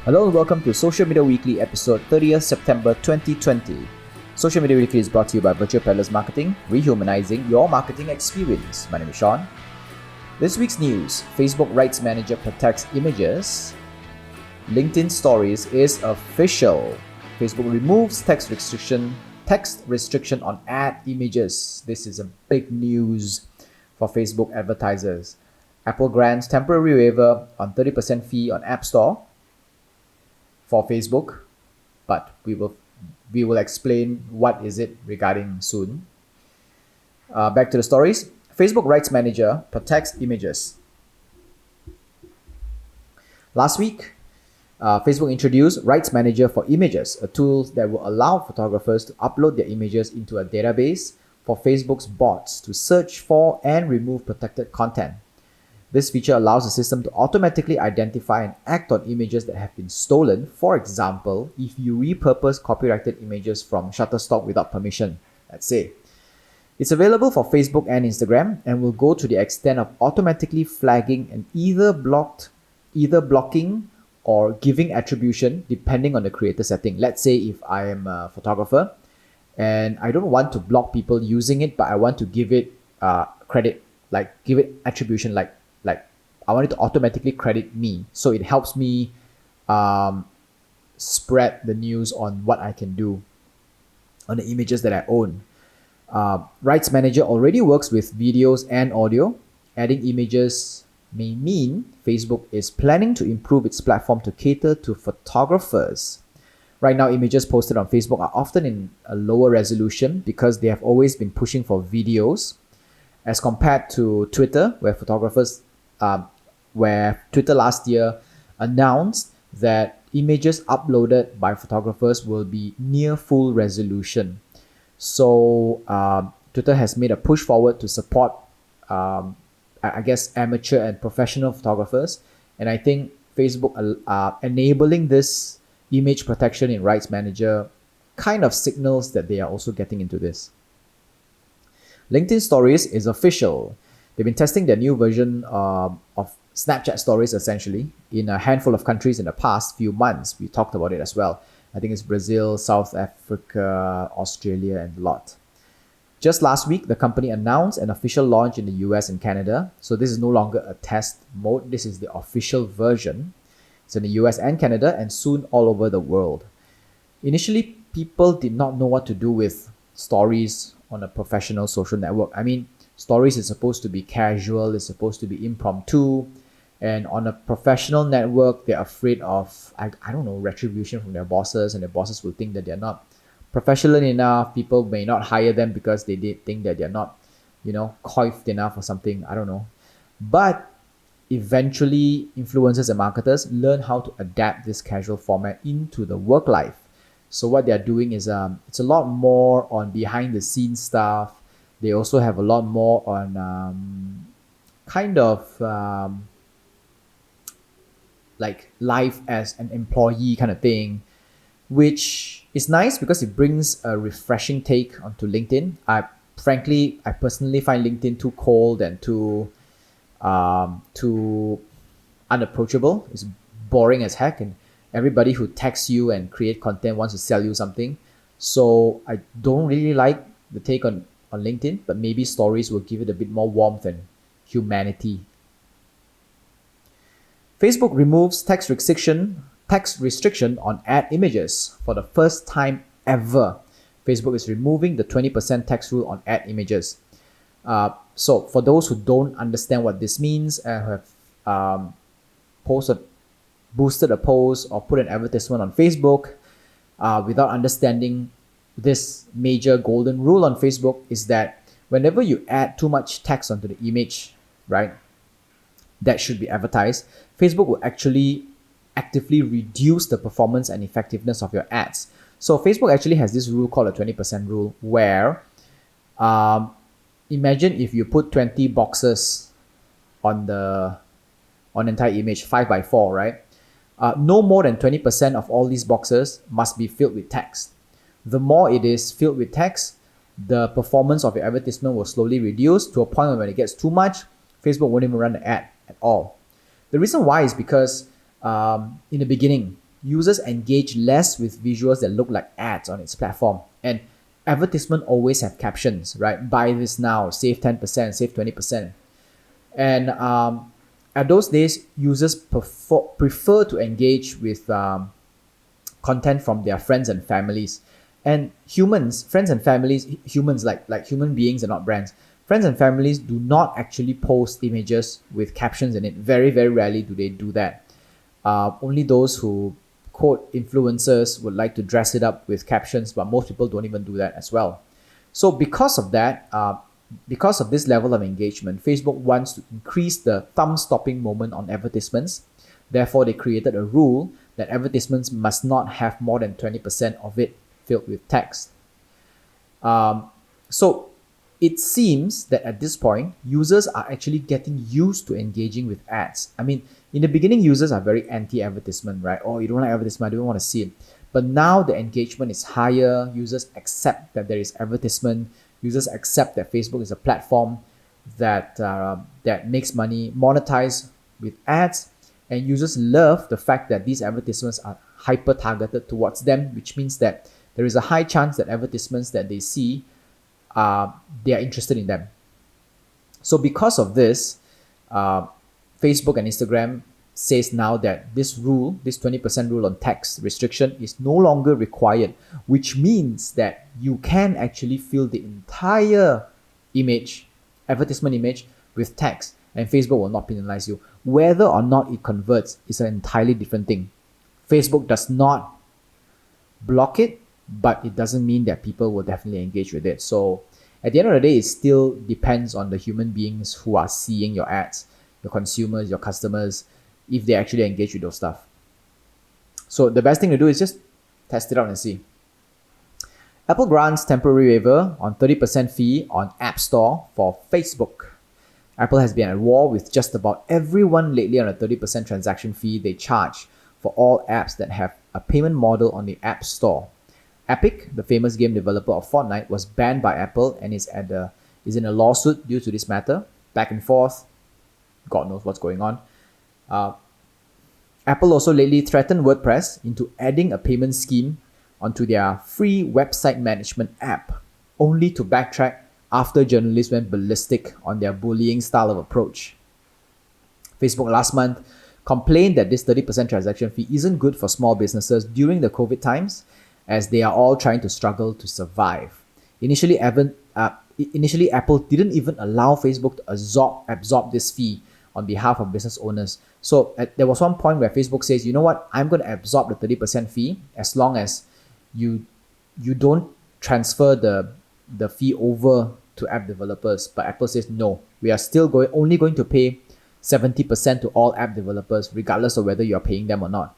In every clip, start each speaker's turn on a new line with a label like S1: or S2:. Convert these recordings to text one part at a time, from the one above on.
S1: Hello and welcome to Social Media Weekly episode 30th September 2020. Social Media Weekly is brought to you by Virtual Peddlers Marketing, rehumanizing your marketing experience. My name is Sean. This week's news: Facebook Rights Manager protects images. LinkedIn Stories is official. Facebook removes text restriction on ad images. This is a big news for Facebook advertisers. Apple grants temporary waiver on 30% fee on App Store for Facebook, but we will explain what is it regarding soon. Back to the stories. Facebook Rights Manager protects images. Last week, Facebook introduced Rights Manager for Images, a tool that will allow photographers to upload their images into a database for Facebook's bots to search for and remove protected content. This feature allows the system to automatically identify and act on images that have been stolen. For example, if you repurpose copyrighted images from Shutterstock without permission, let's say. It's available for Facebook and Instagram and will go to the extent of automatically flagging and either blocking or giving attribution depending on the creator setting. Let's say if I am a photographer and I don't want to block people using it, but I want to give it credit, like give it attribution, like I want it to automatically credit me, so it helps me spread the news on what I can do on the images that I own. Rights Manager already works with videos and audio. Adding images may mean Facebook is planning to improve its platform to cater to photographers. Right now, images posted on Facebook are often in a lower resolution because they have always been pushing for videos, as compared to Twitter, where Twitter last year announced that images uploaded by photographers will be near full resolution. So Twitter has made a push forward to support, amateur and professional photographers. And I think Facebook enabling this image protection in Rights Manager kind of signals that they are also getting into this. LinkedIn Stories is official. They've been testing their new version of Snapchat Stories essentially in a handful of countries in the past few months. We talked about it as well. I think it's Brazil, South Africa, Australia, and a lot. Just last week, the company announced an official launch in the US and Canada. So this is no longer a test mode. This is the official version. It's in the US and Canada and soon all over the world. Initially, people did not know what to do with stories on a professional social network. I mean, stories is supposed to be casual, it's supposed to be impromptu, and on a professional network, they're afraid of, retribution from their bosses, and their bosses will think that they're not professional enough. People may not hire them because they did think that they're not, coiffed enough or something, I don't know. But eventually, influencers and marketers learn how to adapt this casual format into the work life. So what they're doing is it's a lot more on behind the scenes stuff. They also have a lot more on like life as an employee kind of thing, which is nice because it brings a refreshing take onto LinkedIn. I personally find LinkedIn too cold and too unapproachable. It's boring as heck, and everybody who texts you and create content wants to sell you something. So I don't really like the take on LinkedIn, but maybe stories will give it a bit more warmth and humanity. Facebook removes text restriction on ad images for the first time ever. Facebook is removing the 20% text rule on ad images. So for those who don't understand what this means and have boosted a post or put an advertisement on Facebook without understanding this major golden rule on Facebook, is that whenever you add too much text onto the image, right, that should be advertised, Facebook will actually actively reduce the performance and effectiveness of your ads. So Facebook actually has this rule called a 20% rule, where imagine if you put 20 boxes on the entire image, 5x4, right? No more than 20% of all these boxes must be filled with text. The more it is filled with text, the performance of your advertisement will slowly reduce to a point where when it gets too much, Facebook won't even run the ad at all. The reason why is because in the beginning, users engage less with visuals that look like ads on its platform. And advertisement always have captions, right? Buy this now, save 10%, save 20%. And at those days, users prefer to engage with content from their friends and families. And friends and families, humans like human beings and not brands, friends and families do not actually post images with captions in it. Very, very rarely do they do that. Only those who quote influencers would like to dress it up with captions, but most people don't even do that as well. So because of that, because of this level of engagement, Facebook wants to increase the thumb-stopping moment on advertisements. Therefore, they created a rule that advertisements must not have more than 20% of it filled with text. So it seems that at this point, users are actually getting used to engaging with ads. I mean, in the beginning, users are very anti-advertisement, right? Oh, you don't like advertisement, I don't want to see it. But now the engagement is higher. Users accept that there is advertisement. Users accept that Facebook is a platform that makes money, monetize with ads. And users love the fact that these advertisements are hyper-targeted towards them, which means that there is a high chance that advertisements that they see, they are interested in them. So because of this, Facebook and Instagram says now that this rule, this 20% rule on text restriction is no longer required, which means that you can actually fill the entire image, advertisement image, with text, and Facebook will not penalize you. Whether or not it converts is an entirely different thing. Facebook does not block it, but it doesn't mean that people will definitely engage with it. So at the end of the day, it still depends on the human beings who are seeing your ads, your consumers, your customers, if they actually engage with those stuff. So the best thing to do is just test it out and see. Apple grants temporary waiver on 30% fee on App Store for Facebook. Apple has been at war with just about everyone lately on a 30% transaction fee they charge for all apps that have a payment model on the App Store. Epic, the famous game developer of Fortnite, was banned by Apple and is in a lawsuit due to this matter. Back and forth, God knows what's going on. Apple also lately threatened WordPress into adding a payment scheme onto their free website management app, only to backtrack after journalists went ballistic on their bullying style of approach. Facebook last month complained that this 30% transaction fee isn't good for small businesses during the COVID times, as they are all trying to struggle to survive. Initially, Apple didn't even allow Facebook to absorb this fee on behalf of business owners. So there was one point where Facebook says, you know what, I'm going to absorb the 30% fee as long as you don't transfer the fee over to app developers. But Apple says, no, we are still only going to pay 70% to all app developers, regardless of whether you're paying them or not.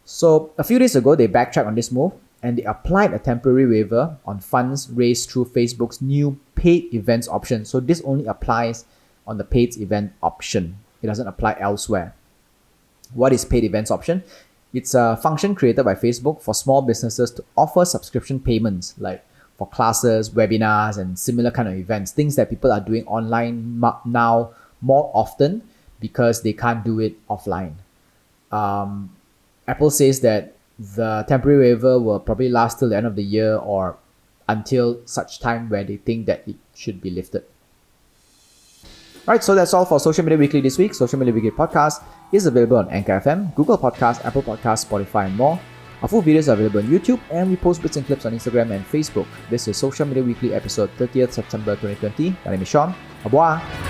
S1: So a few days ago, they backtracked on this move and they applied a temporary waiver on funds raised through Facebook's new paid events option. So this only applies on the paid event option. It doesn't apply elsewhere. What is paid events option? It's a function created by Facebook for small businesses to offer subscription payments, like for classes, webinars, and similar kind of events, things that people are doing online now more often because they can't do it offline. Apple says that the temporary waiver will probably last till the end of the year or until such time where they think that it should be lifted. Alright, so that's all for Social Media Weekly this week. Social Media Weekly podcast is available on Anchor FM, Google Podcasts, Apple Podcasts, Spotify, and more. Our full videos are available on YouTube, and we post bits and clips on Instagram and Facebook. This is Social Media Weekly episode 30th September 2020. My name is Sean. Au revoir.